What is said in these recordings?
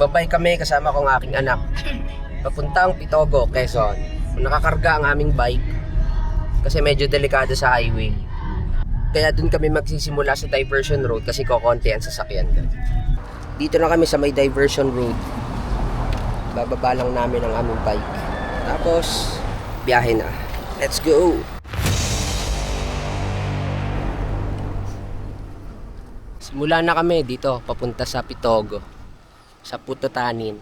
Babay kami kasama ko ng aking anak. Papuntang Pitogo, Quezon. Nakakarga ang aming bike kasi medyo delikado sa highway. Kaya dun kami magsisimula sa diversion road kasi kokonti ang sasakyan doon. Dito na kami sa may diversion road. Bababa lang namin ang aming bike. Tapos, biyahe na. Let's go! Simula na kami dito, papunta sa Pitogo. Sa Putotanin.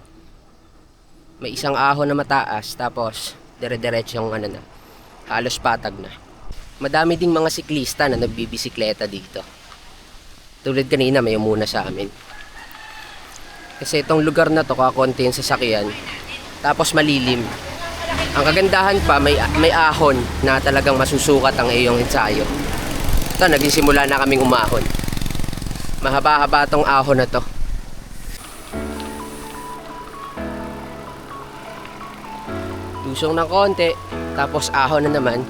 May isang ahon na mataas, tapos dire-diretso yung ano na. Halos patag na. Madami ding mga siklista na nagbibisikleta dito. Tulad kanina, may umuna sa amin. Kasi itong lugar na to, kakonti yung sasakyan. Tapos malilim. Ang kagandahan pa, may ahon na talagang masusukat ang iyong ensayo. Ito, naging simula na kaming umahon. Mahaba-haba tong ahon na to. Tusong ng konti, tapos ahon na naman.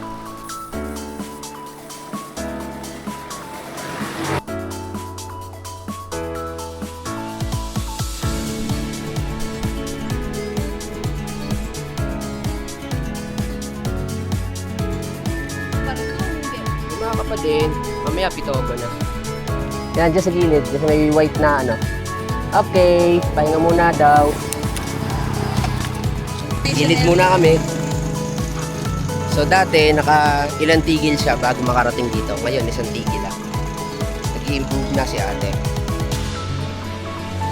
Mga kapatid, mamaya Pitogo na. Yan, dyan sa gilid, dyan may white na ano. Okay, pahinga muna daw. Gilid muna kami. So dati, ilang tigil siya bago makarating dito. Ngayon, isang tigil lang. Nag-i-improve na si ate.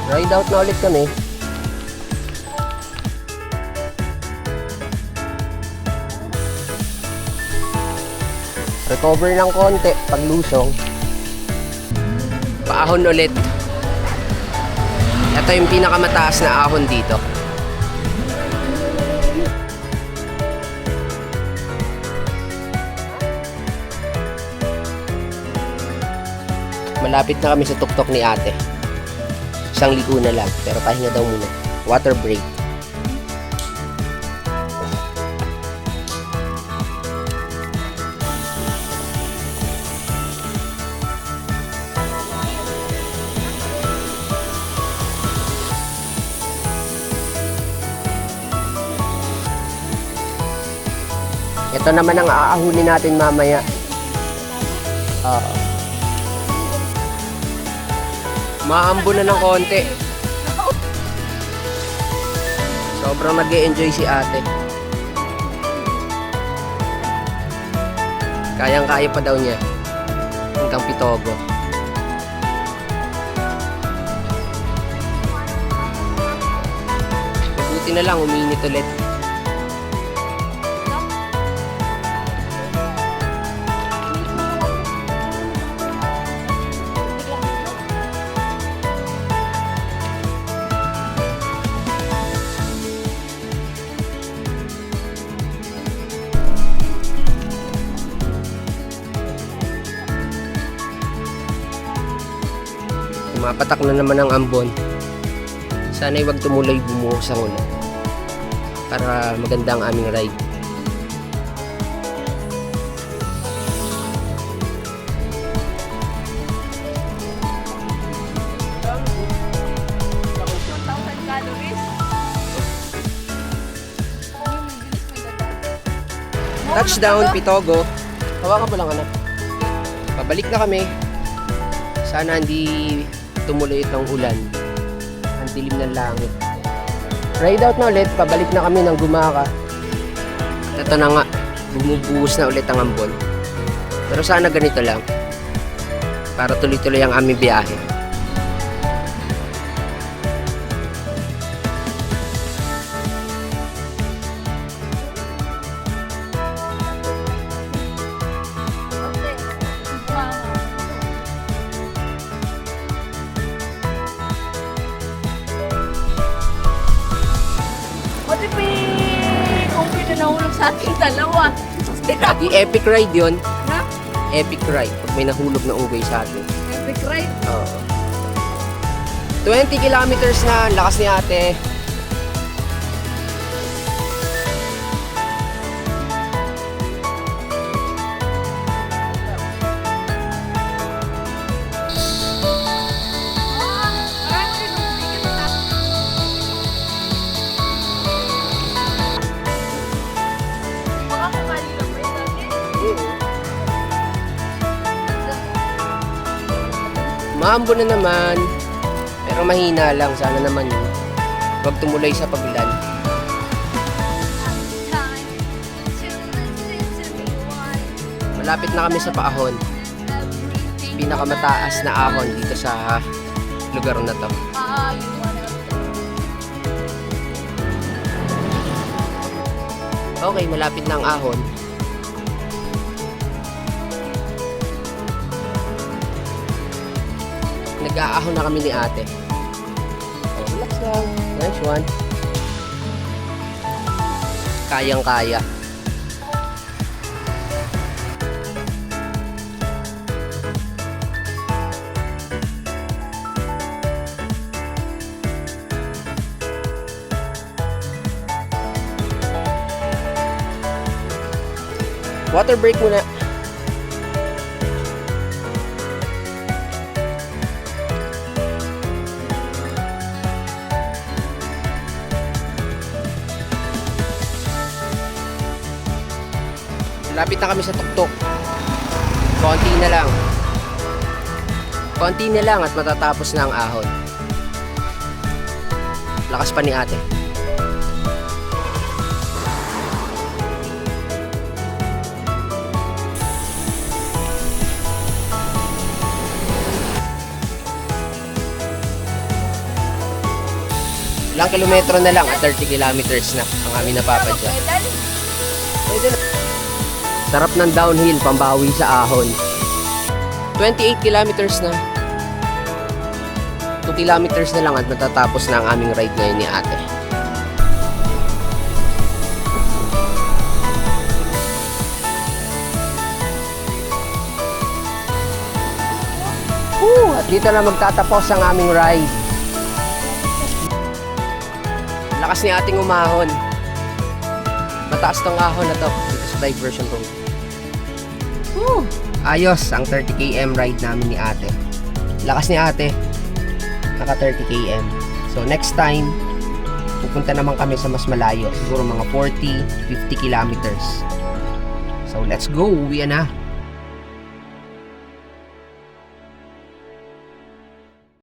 Ride out na ulit kami. Recover ng konti paglusong. Paahon ulit. Ito yung pinakamataas na ahon dito. Malapit na kami sa tuktok ni ate. Isang ligo na lang, pero pahinga daw muna. Water break. Ito naman ang aahunin natin mamaya. Maambo na ng konti. Sobrang nag-e-enjoy si ate. Kayang-kaya pa daw niya. Hanggang Pitogo. Buti na lang, uminit ulit. Mapatak na naman ang ambon. Sana'y wag tumuloy bumuhos ang ulan para maganda ang aming ride. Touchdown, Pitogo. Hawakan mo lang, anak. Pabalik na kami. Sana hindi tumuloy itong ulan. Ang dilim ng langit. Ride out na ulit. Pabalik na kami ng Gumaka. Ito na nga. Bumubuhos na ulit ang ambon. Pero sana ganito lang. Para tuloy-tuloy ang aming biyahe. Nahulog sa ating dalawa. Di epic ride yun. Na? Epic ride. Pag may nahulog na ugay sa atin. Epic ride? Oo. 20 kilometers na. Lakas ni ate. Maambo na naman. Pero mahina lang. Sana naman yun. Huwag tumuloy sa pagulan. Malapit na kami sa paahon. Pinakamataas na ahon dito sa lugar na to. Okay, malapit na ang ahon. Nag-aahon na kami ni ate. Oh, relax lang. Nice one. Kayang-kaya. Water break muna. Lapit na kami sa tuktok. Konti na lang. Konti na lang at matatapos na ang ahon. Lakas pa ni ate. Ilang kilometro na lang at 30 kilometers na ang aming napapadya. Pwede na. Sarap ng downhill, pambawi sa ahon. 28 kilometers na. 2 kilometers na lang at matatapos na ang aming ride ngayon ni ate. At dito na magtatapos ang aming ride. Lakas ni ating umahon. Mataas tong ahon na to dito sa diversion road. Ayos ang 30 km ride namin ni ate. Lakas ni ate. Naka 30 km. So next time, pupunta naman kami sa mas malayo. Siguro mga 40, 50 kilometers. So let's go. Uwi na.